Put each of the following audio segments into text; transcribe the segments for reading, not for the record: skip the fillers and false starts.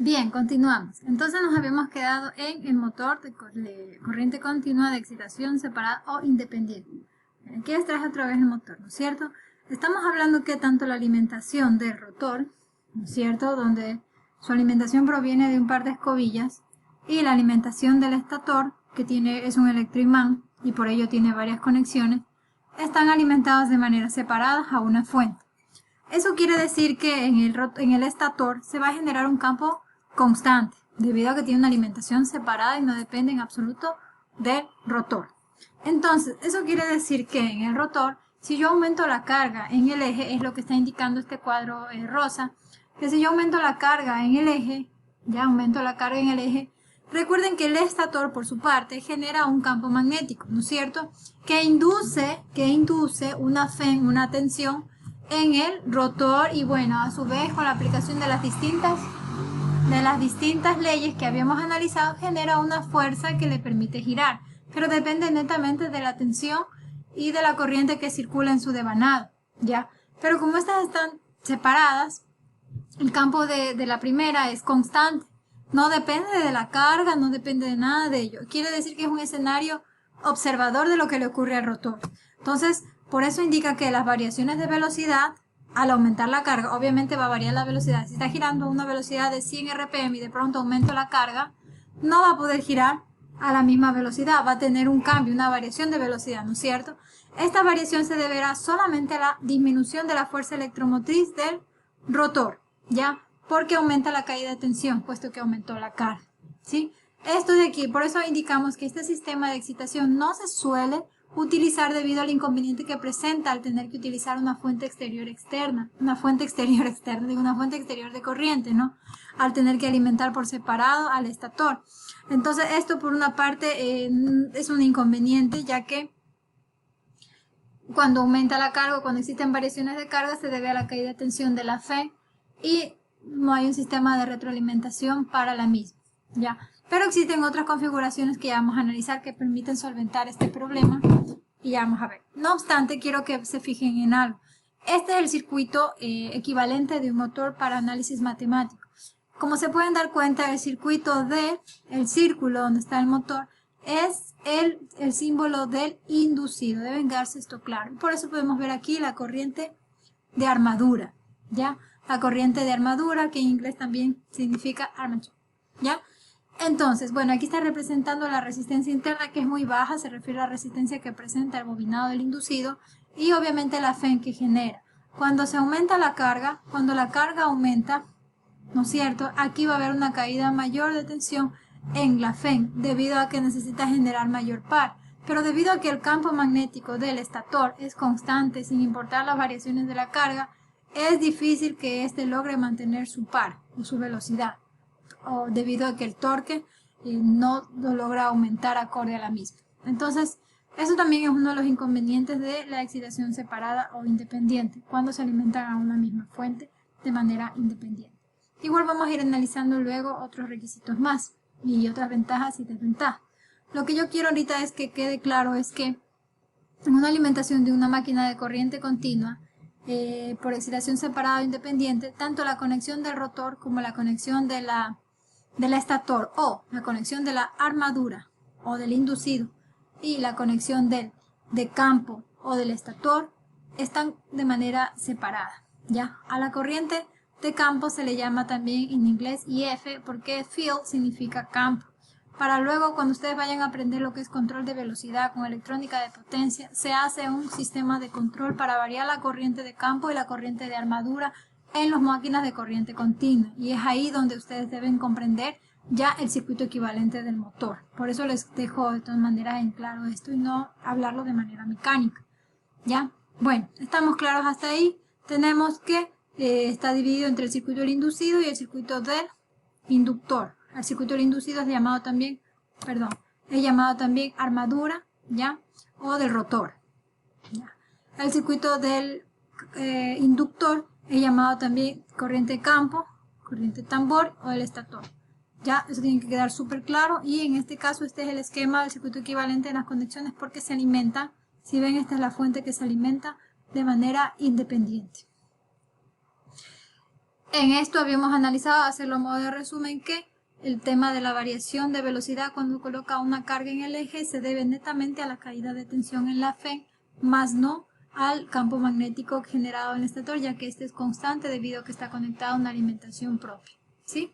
Bien, continuamos. Entonces nos habíamos quedado en el motor de corriente continua de excitación separada o independiente. Aquí les traje otra vez el motor, ¿no es cierto? Estamos hablando que tanto la alimentación del rotor, ¿no es cierto?, donde su alimentación proviene de un par de escobillas, y la alimentación del estator, que es un electroimán y por ello tiene varias conexiones, están alimentados de manera separada a una fuente. Eso quiere decir que en el estator se va a generar un campo constante, debido a que tiene una alimentación separada y no depende en absoluto del rotor. Entonces, eso quiere decir que en el rotor, si yo aumento la carga en el eje, es lo que está indicando este cuadro rosa, que si yo aumento la carga en el eje, recuerden que el estator, por su parte, genera un campo magnético, ¿no es cierto?, que induce una tensión en el rotor, y bueno, a su vez, con la aplicación de las distintas leyes que habíamos analizado, genera una fuerza que le permite girar, pero depende netamente de la tensión y de la corriente que circula en su devanado, ¿ya? Pero como estas están separadas, el campo de la primera es constante, no depende de la carga, no depende de nada de ello. Quiere decir que es un escenario observador de lo que le ocurre al rotor. Entonces, por eso indica que las variaciones de velocidad, al aumentar la carga, obviamente va a variar la velocidad. Si está girando a una velocidad de 100 RPM y de pronto aumento la carga, no va a poder girar a la misma velocidad, va a tener un cambio, una variación de velocidad, ¿no es cierto? Esta variación se deberá solamente a la disminución de la fuerza electromotriz del rotor, ¿ya? Porque aumenta la caída de tensión, puesto que aumentó la carga, ¿sí? Esto de aquí, por eso indicamos que este sistema de excitación no se suele utilizar debido al inconveniente que presenta al tener que utilizar una fuente exterior de corriente, ¿no? Al tener que alimentar por separado al estator. Entonces, esto por una parte es un inconveniente, ya que cuando aumenta la carga, cuando existen variaciones de carga, se debe a la caída de tensión de la FE y no hay un sistema de retroalimentación para la misma, ¿ya? Pero existen otras configuraciones que ya vamos a analizar que permiten solventar este problema y ya vamos a ver. No obstante, quiero que se fijen en algo. Este es el circuito equivalente de un motor para análisis matemático. Como se pueden dar cuenta, el circuito el círculo donde está el motor, es el símbolo del inducido. Deben darse esto claro. Por eso podemos ver aquí la corriente de armadura, ¿ya? La corriente de armadura, que en inglés también significa armature, ¿ya? Entonces, bueno, aquí está representando la resistencia interna, que es muy baja, se refiere a la resistencia que presenta el bobinado del inducido, y obviamente la FEN que genera. Cuando se aumenta la carga, cuando la carga aumenta, ¿no es cierto?, aquí va a haber una caída mayor de tensión en la FEN, debido a que necesita generar mayor par. Pero debido a que el campo magnético del estator es constante, sin importar las variaciones de la carga, es difícil que éste logre mantener su par o su velocidad, o debido a que el torque no lo logra aumentar acorde a la misma. Entonces, eso también es uno de los inconvenientes de la excitación separada o independiente, cuando se alimentan a una misma fuente de manera independiente. Igual vamos a ir analizando luego otros requisitos más y otras ventajas y desventajas. Lo que yo quiero ahorita es que quede claro es que en una alimentación de una máquina de corriente continua, por excitación separada o independiente, tanto la conexión del rotor como la conexión del estator, o la conexión de la armadura o del inducido y la conexión de campo o del estator están de manera separada, ¿ya? A la corriente de campo se le llama también en inglés IF, porque field significa campo. Para luego, cuando ustedes vayan a aprender lo que es control de velocidad con electrónica de potencia, se hace un sistema de control para variar la corriente de campo y la corriente de armadura en las máquinas de corriente continua. Y es ahí donde ustedes deben comprender ya el circuito equivalente del motor. Por eso les dejo de todas maneras en claro esto y no hablarlo de manera mecánica, ¿ya? Bueno, estamos claros hasta ahí. Tenemos que está dividido entre el circuito del inducido y el circuito del inductor. El circuito del inducido es llamado también, armadura, ¿ya? O del rotor, ¿ya? El circuito del inductor es llamado también corriente campo, corriente tambor o el estator. Ya, eso tiene que quedar súper claro, y en este caso este es el esquema del circuito equivalente de las conexiones, porque se alimenta, si ven, esta es la fuente que se alimenta de manera independiente. En esto habíamos analizado, hacerlo a modo de resumen, que el tema de la variación de velocidad cuando coloca una carga en el eje se debe netamente a la caída de tensión en la FEN, más no al campo magnético generado en el estator, ya que este es constante debido a que está conectado a una alimentación propia, ¿sí?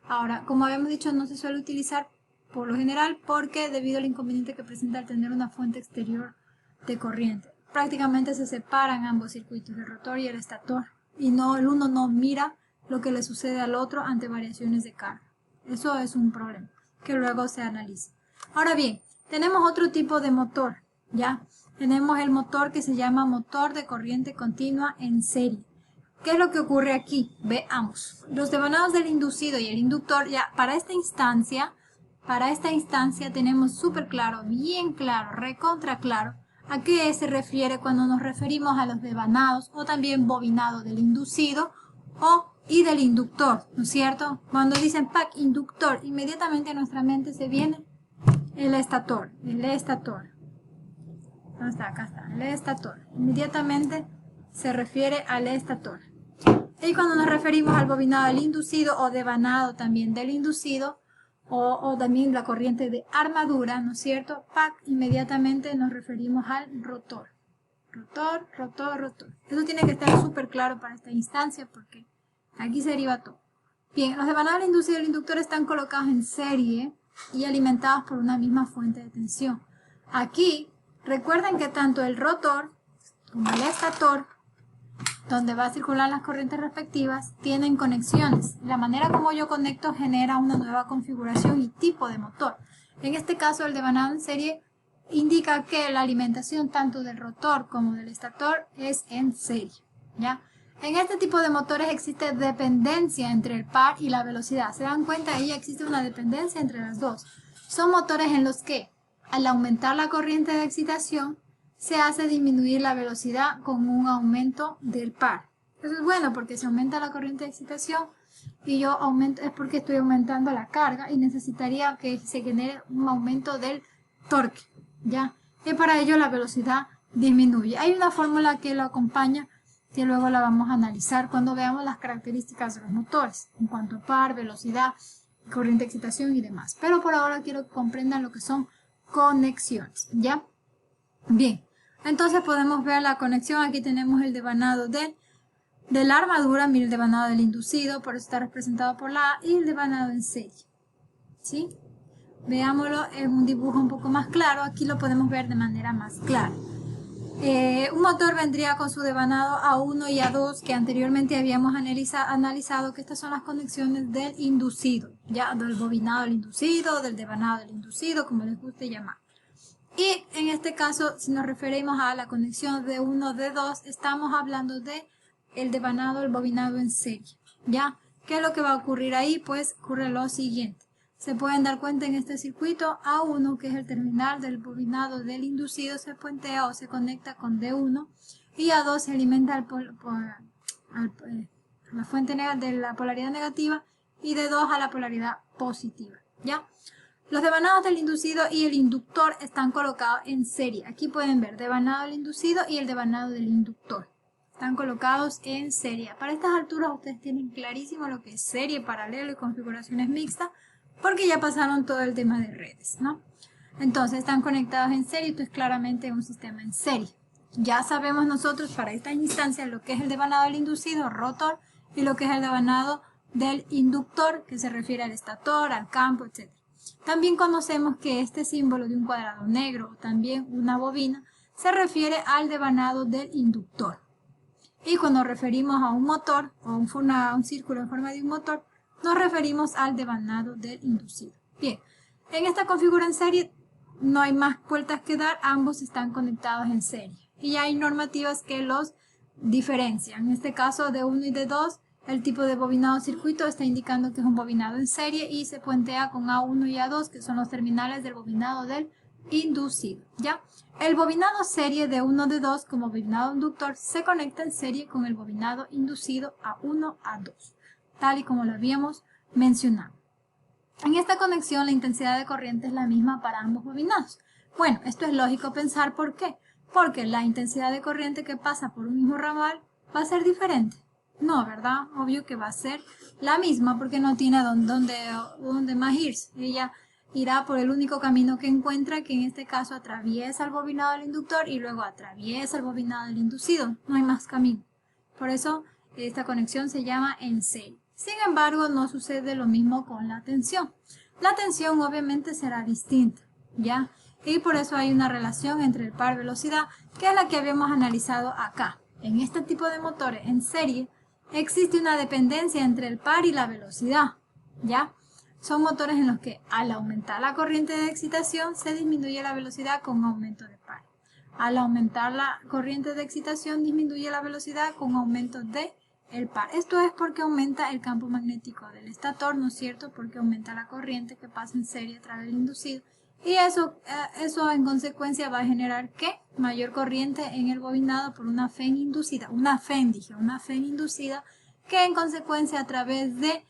Ahora, como habíamos dicho, no se suele utilizar por lo general porque debido al inconveniente que presenta al tener una fuente exterior de corriente. Prácticamente se separan ambos circuitos, el rotor y el estator, y el uno no mira lo que le sucede al otro ante variaciones de carga. Eso es un problema que luego se analiza. Ahora bien, tenemos otro tipo de motor, ¿ya? Tenemos el motor que se llama motor de corriente continua en serie. ¿Qué es lo que ocurre aquí? Veamos. Los devanados del inducido y el inductor, ya para esta instancia tenemos súper claro, bien claro, recontra claro, a qué se refiere cuando nos referimos a los devanados o también bobinado del inducido y del inductor, ¿no es cierto? Cuando dicen pack inductor, inmediatamente a nuestra mente se viene el estator. ¿Dónde está? Acá está, el estator. Inmediatamente se refiere al estator. Y cuando nos referimos al bobinado del inducido o devanado también del inducido, o también la corriente de armadura, ¿no es cierto? PAC, inmediatamente nos referimos al rotor. Rotor, rotor, rotor. Eso tiene que estar súper claro para esta instancia porque aquí se deriva todo. Bien, los devanados del inducido y el inductor están colocados en serie y alimentados por una misma fuente de tensión. Aquí, recuerden que tanto el rotor como el estator, donde va a circular las corrientes respectivas, tienen conexiones. La manera como yo conecto genera una nueva configuración y tipo de motor. En este caso, el devanado en serie indica que la alimentación tanto del rotor como del estator es en serie, ¿ya? En este tipo de motores existe dependencia entre el par y la velocidad. ¿Se dan cuenta? Ahí existe una dependencia entre las dos. Son motores en los que, al aumentar la corriente de excitación, se hace disminuir la velocidad con un aumento del par. Eso es bueno porque se aumenta la corriente de excitación y yo aumento, es porque estoy aumentando la carga y necesitaría que se genere un aumento del torque, ¿ya? Y para ello la velocidad disminuye. Hay una fórmula que lo acompaña que luego la vamos a analizar cuando veamos las características de los motores en cuanto a par, velocidad, corriente de excitación y demás. Pero por ahora quiero que comprendan lo que son conexiones, ¿ya? Bien. Entonces podemos ver la conexión. Aquí tenemos el devanado de la armadura, mira el devanado del inducido, por eso está representado por la A, y el devanado en serie. ¿Sí? Veámoslo en un dibujo un poco más claro. Aquí lo podemos ver de manera más clara. Un motor vendría con su devanado A1 y A2 que anteriormente habíamos analizado, que estas son las conexiones del inducido, ya del bobinado del inducido, del devanado del inducido, como les guste llamar. Y en este caso, si nos referimos a la conexión de 1 de 2, estamos hablando de el devanado, el bobinado en serie, ¿ya? ¿Qué es lo que va a ocurrir ahí? Pues ocurre lo siguiente. Se pueden dar cuenta en este circuito A1, que es el terminal del bobinado del inducido, se puentea o se conecta con D1, y A2 se alimenta la fuente de la polaridad negativa y D2 a la polaridad positiva, ¿ya? Los devanados del inducido y el inductor están colocados en serie. Aquí pueden ver devanado del inducido y el devanado del inductor. Están colocados en serie. Para estas alturas ustedes tienen clarísimo lo que es serie, paralelo y configuraciones mixtas, porque ya pasaron todo el tema de redes, ¿no? Entonces están conectados en serie, esto es claramente un sistema en serie. Ya sabemos nosotros para esta instancia lo que es el devanado del inducido, rotor, y lo que es el devanado del inductor, que se refiere al estator, al campo, etc. También conocemos que este símbolo de un cuadrado negro o también una bobina se refiere al devanado del inductor. Y cuando referimos a un motor o a un círculo en forma de un motor, nos referimos al devanado del inducido. Bien, en esta configuración en serie no hay más vueltas que dar, ambos están conectados en serie. Y hay normativas que los diferencian. En este caso de 1 y de 2, el tipo de bobinado circuito está indicando que es un bobinado en serie y se puentea con A1 y A2, que son los terminales del bobinado del inducido, ¿ya? El bobinado serie de 1 de 2 como bobinado inductor se conecta en serie con el bobinado inducido A1, A2, tal y como lo habíamos mencionado. En esta conexión la intensidad de corriente es la misma para ambos bobinados. Bueno, esto es lógico pensar, ¿por qué? Porque la intensidad de corriente que pasa por un mismo ramal va a ser diferente. No, ¿verdad? Obvio que va a ser la misma porque no tiene dónde más irse. Ella irá por el único camino que encuentra, que en este caso atraviesa el bobinado del inductor y luego atraviesa el bobinado del inducido. No hay más camino. Por eso esta conexión se llama en serie. Sin embargo, no sucede lo mismo con la tensión. La tensión obviamente será distinta, ¿ya? Y por eso hay una relación entre el par velocidad, que es la que habíamos analizado acá. En este tipo de motores en serie existe una dependencia entre el par y la velocidad, ¿ya? Son motores en los que al aumentar la corriente de excitación se disminuye la velocidad con aumento de par. Al aumentar la corriente de excitación disminuye la velocidad con aumento de el par. Esto es porque aumenta el campo magnético del estator, ¿no es cierto? Porque aumenta la corriente que pasa en serie a través del inducido. Y eso en consecuencia va a generar ¿qué? Mayor corriente en el bobinado por una FEN inducida. Una FEN inducida, que en consecuencia a través de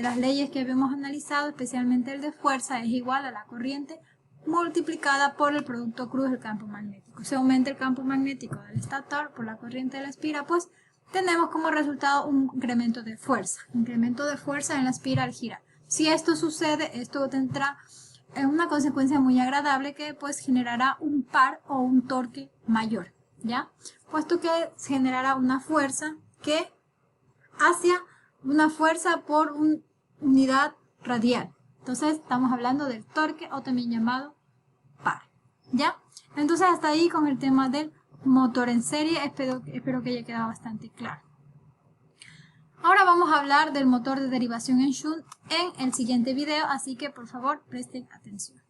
las leyes que habíamos analizado, especialmente el de fuerza, es igual a la corriente multiplicada por el producto cruz del campo magnético. Se aumenta el campo magnético del estator por la corriente de la espira, pues tenemos como resultado un incremento de fuerza. Incremento de fuerza en la espira al girar. Si esto sucede, esto tendrá una consecuencia muy agradable que pues generará un par o un torque mayor, ¿ya? Puesto que generará una fuerza que hacia una fuerza por una unidad radial. Entonces estamos hablando del torque o también llamado par, ¿ya? Entonces hasta ahí con el tema del motor en serie, espero que haya quedado bastante claro. Ahora vamos a hablar del motor de derivación en shunt en el siguiente video, así que por favor presten atención.